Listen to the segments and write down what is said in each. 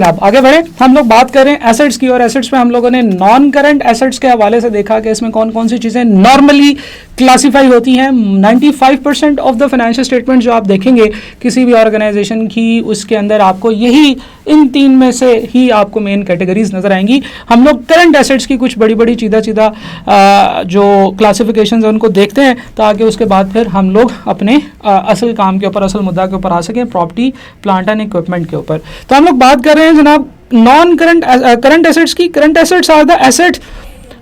अब आगे बढ़े, हम लोग बात करें एसेट्स की, और एसेट्स में हम लोगों ने नॉन करंट एसेट्स के हवाले से देखा कि इसमें कौन कौन सी चीज़ें नॉर्मली क्लासीफाई होती हैं। 95% ऑफ द फाइनेंशियल स्टेटमेंट जो आप देखेंगे किसी भी ऑर्गेनाइजेशन की, उसके अंदर आपको यही इन तीन में से ही आपको मेन कैटेगरीज नजर आएंगी। हम लोग करंट एसेट्स की कुछ बड़ी बड़ी सीधा जो क्लासिफिकेशन है उनको देखते हैं, ताकि उसके बाद फिर हम लोग अपने असल काम के ऊपर, असल मुद्दा के ऊपर आ सकें, प्रॉपर्टी प्लांट एंड इक्विपमेंट के ऊपर। तो हम लोग बात कर रहे हैं जनाब नॉन करंट एसेट्स की। Current assets are the assets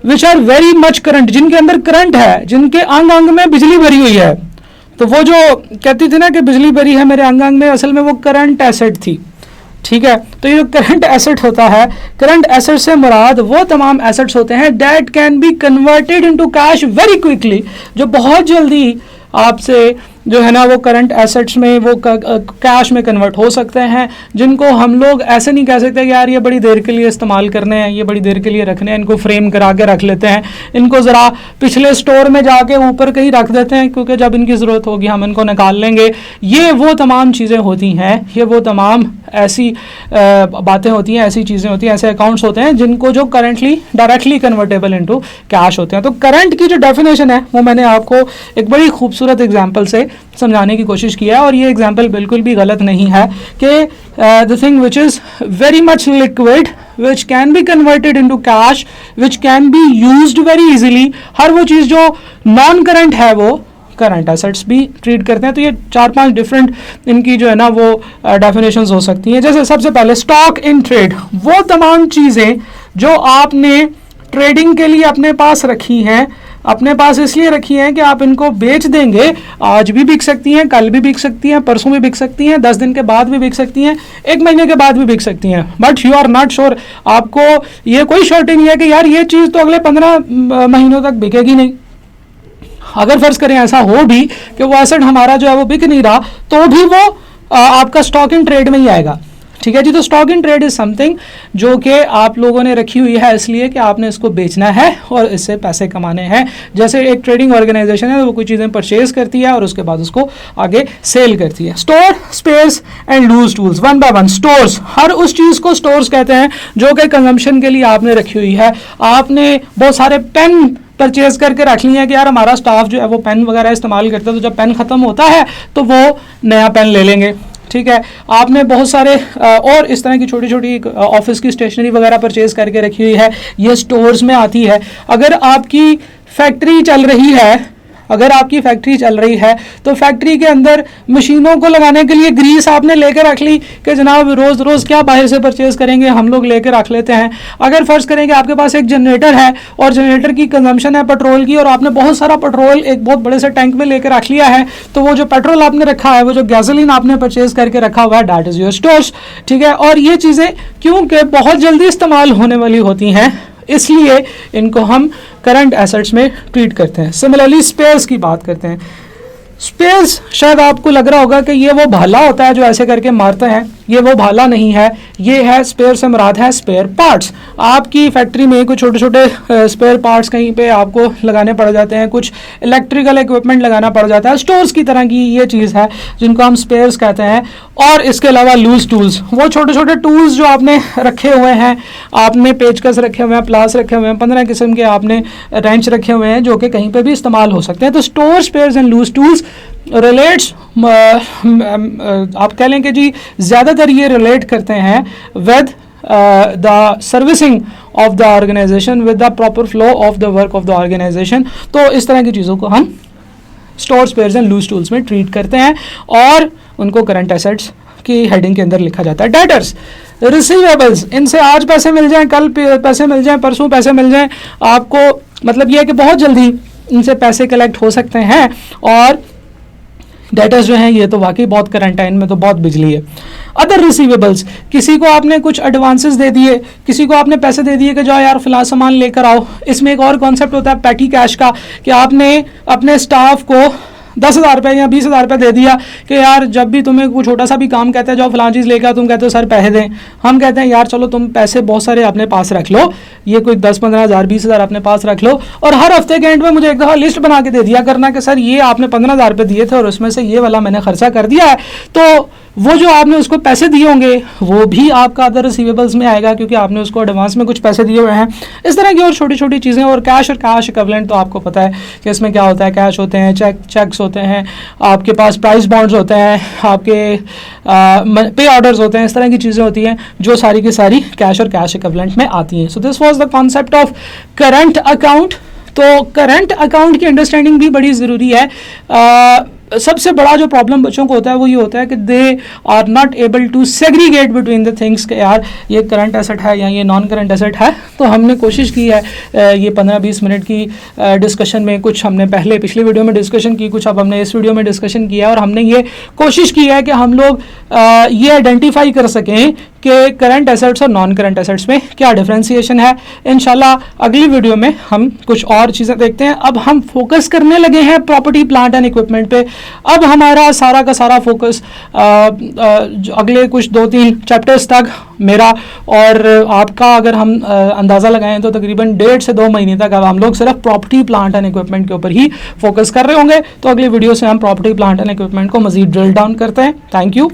which are very much current, जिनके अंदर करंट है, जिनके अंग अंग में बिजली भरी हुई है। तो वो जो कहती थी ना कि बिजली भरी है मेरे अंग अंग में, असल में वो करंट एसेट थी। ठीक है, तो ये जो करंट एसेट होता है, करंट एसेट से मुराद वो तमाम एसेट्स होते हैं that can be converted into cash very quickly, जो बहुत जल्दी आपसे जो है ना वो करंट एसेट्स में वो कैश में कन्वर्ट हो सकते हैं, जिनको हम लोग ऐसे नहीं कह सकते कि यार ये बड़ी देर के लिए इस्तेमाल करने हैं, ये बड़ी देर के लिए रखने हैं, इनको फ्रेम करा के रख लेते हैं, इनको ज़रा पिछले स्टोर में जाके ऊपर कहीं रख देते हैं, क्योंकि जब इनकी ज़रूरत होगी हम इनको निकाल लेंगे। ये वो तमाम चीज़ें होती हैं, ये वो तमाम ऐसी बातें होती हैं, ऐसी चीज़ें होती हैं, ऐसे अकाउंट्स होते हैं जिनको जो currently directly convertible into cash होते हैं। तो करंट की जो डेफिनेशन है वो मैंने आपको एक बड़ी खूबसूरत एग्जांपल से समझाने की कोशिश किया है, और ये एग्जांपल बिल्कुल भी गलत नहीं है कि the thing which is very much liquid which can be converted into cash, which can be used very easily, हर वो चीज़ जो नॉन करंट है वो करंट एसेट्स भी ट्रीट करते हैं। तो ये 4-5 डिफरेंट इनकी जो है ना वो डेफिनेशंस हो सकती हैं। जैसे सबसे पहले स्टॉक इन ट्रेड, वो तमाम चीज़ें जो आपने ट्रेडिंग के लिए अपने पास रखी हैं, अपने पास इसलिए रखी हैं कि आप इनको बेच देंगे, आज भी बिक सकती हैं, कल भी बिक सकती हैं, परसों भी बिक सकती हैं, 10 दिन के बाद भी बिक सकती हैं, 1 महीने के बाद भी बिक सकती हैं, but you are not sure. आपको ये कोई श्योरिटी नहीं है कि यार ये चीज़ तो अगले 15 महीनों तक बिकेगी नहीं। अगर फर्ज करें ऐसा हो भी कि वो एसेट हमारा जो है वो बिक नहीं रहा, तो भी वो आपका स्टॉक इन ट्रेड में ही आएगा। ठीक है जी। तो stock in trade is something जो कि आप लोगों ने रखी हुई है इसलिए कि आपने इसको बेचना है और इससे पैसे कमाने हैं। जैसे एक ट्रेडिंग ऑर्गेनाइजेशन है, वो कोई चीज़ें परचेज करती है और उसके बाद उसको आगे सेल करती है। Store space and loose tools, one by one. Stores, हर उस चीज़ को स्टोर्स कहते हैं जो कि कंजम्पशन के लिए आपने रखी हुई है। आपने बहुत सारे पेन परचेज करके रख लिया है कि यार हमारा स्टाफ जो है वो पेन वगैरह इस्तेमाल करता है, तो जब पेन ख़त्म होता है तो वो नया पेन ले लेंगे। ठीक है, आपने बहुत सारे और इस तरह की छोटी छोटी ऑफिस की स्टेशनरी वगैरह परचेज करके रखी हुई है, ये स्टोर्स में आती है। अगर आपकी फैक्ट्री चल रही है, अगर आपकी फैक्ट्री चल रही है तो फैक्ट्री के अंदर मशीनों को लगाने के लिए ग्रीस आपने लेकर रख ली कि जनाब रोज़ रोज़ क्या बाहर से परचेज करेंगे, हम लोग लेकर रख लेते हैं। अगर फ़र्ज़ करें कि आपके पास एक जनरेटर है और जनरेटर की कंजम्पशन है पेट्रोल की, और आपने बहुत सारा पेट्रोल एक बहुत बड़े से टैंक में लेकर रख लिया है, तो वो जो पेट्रोल आपने रखा है, वो जो गैसोलीन आपने परचेज करके रखा हुआ है, डैट इज़ योर स्टोर्स। ठीक है, और ये चीज़ें क्योंकि बहुत जल्दी इस्तेमाल होने वाली होती हैं, इसलिए इनको हम करंट एसेट्स में ट्रीट करते हैं। सिमिलरली स्पेयर्स की बात करते हैं। स्पेयर्स, शायद आपको लग रहा होगा कि ये वो भाला होता है जो ऐसे करके मारते हैं, ये वो भाला नहीं है। ये है, स्पेयर से मुराद है स्पेयर पार्ट्स। आपकी फैक्ट्री में कुछ छोटे छोटे स्पेयर पार्ट्स कहीं पे आपको लगाने पड़ जाते हैं, कुछ इलेक्ट्रिकल इक्विपमेंट लगाना पड़ जाता है। स्टोर्स की तरह की ये चीज़ है जिनको हम स्पेयर्स कहते हैं। और इसके अलावा लूज टूल्स, वो छोटे छोटे टूल्स जो आपने रखे हुए हैं, आपने पेचकस रखे हुए हैं, प्लास रखे हुए हैं, 15 किस्म के आपने रेंच रखे हुए हैं जो कि कहीं पर भी इस्तेमाल हो सकते हैं। तो store spares and loose tools relates, आप कह लें कि जी ज़्यादातर ये रिलेट करते हैं with the servicing of the organisation, with the proper flow of the work of the organisation. तो इस तरह की चीज़ों को हम store spares and loose tools में ट्रीट करते हैं और उनको करंट एसेट्स की हेडिंग के अंदर लिखा जाता है। डेटर्स, रिसीवेबल्स, इनसे आज पैसे मिल जाएं, कल पैसे मिल जाएं, परसों पैसे मिल जाएं, आपको मतलब यह है कि बहुत जल्दी इनसे पैसे कलेक्ट हो सकते हैं। और डेटर्स जो हैं ये तो वाकई बहुत करंट है, इनमें तो बहुत बिजली है। अदर रिसीवेबल्स, किसी को आपने कुछ एडवांसेस दे दिए, किसी को आपने पैसे दे दिए कि जाओ यार फिलहाल सामान लेकर आओ। इसमें एक और कॉन्सेप्ट होता है पैटी कैश का, कि आपने अपने स्टाफ को 10,000 रुपये या 20,000 रुपये दे दिया कि यार जब भी तुम्हें कोई छोटा सा भी काम कहते हैं जाओ फलां चीज़ लेकर, तुम कहते हो सर पैसे दें। हम कहते हैं यार चलो तुम पैसे बहुत सारे अपने पास रख लो, ये कोई 10-15 हज़ार 20,000 अपने पास रख लो, और हर हफ्ते के एंड में मुझे एक दफ़ा लिस्ट बना के दे दिया करना कि सर ये आपने 15,000 रुपये दिए थे और उसमें से ये वाला मैंने खर्चा कर दिया है। तो वो जो आपने उसको पैसे दिए होंगे वो भी आपका अदर रिसीवेबल्स में आएगा, क्योंकि आपने उसको एडवांस में कुछ पैसे दिए हुए हैं। इस तरह की और छोटी छोटी चीज़ें। और कैश इक्विवेलेंट तो आपको पता है कि इसमें क्या होता है, कैश होते हैं, चेक्स होते हैं, आपके पास प्राइस बॉन्ड्स होते हैं, आपके पे ऑर्डर्स होते हैं, इस तरह की चीज़ें होती हैं जो सारी की सारी कैश और कैश इक्विवेलेंट में आती हैं। So this was the concept of current account. तो करंट अकाउंट की अंडरस्टैंडिंग भी बड़ी ज़रूरी है। सबसे बड़ा जो प्रॉब्लम बच्चों को होता है वो ये होता है कि they are not able to segregate between the things कि यार ये करंट एसेट है या ये नॉन करंट एसेट है। तो हमने कोशिश की है ये 15-20 मिनट की डिस्कशन में, कुछ हमने पहले पिछले वीडियो में डिस्कशन की, कुछ अब हमने इस वीडियो में डिस्कशन किया, और हमने ये कोशिश की है कि हम लोग ये आइडेंटिफाई कर सकें कि करंट एसेट्स और नॉन करंट एसेट्स में क्या डिफरेंशिएशन है। इंशाल्लाह अगली वीडियो में हम कुछ और चीज़ें देखते हैं। अब हम फोकस करने लगे हैं प्रॉपर्टी प्लांट एंड इक्विपमेंट पे। अब हमारा सारा का सारा फोकस अगले कुछ 2-3 चैप्टर्स तक मेरा और आपका अगर हम अंदाज़ा लगाएं तो तकरीबन 1.5 से 2 महीने तक अब हम लोग सिर्फ प्रॉपर्टी प्लांट एंड इक्विपमेंट के ऊपर ही फोकस कर रहे होंगे। तो अगली वीडियो से हम प्रॉपर्टी प्लांट एंड इक्विपमेंट को मजीद ड्रिल डाउन करते हैं। Thank you.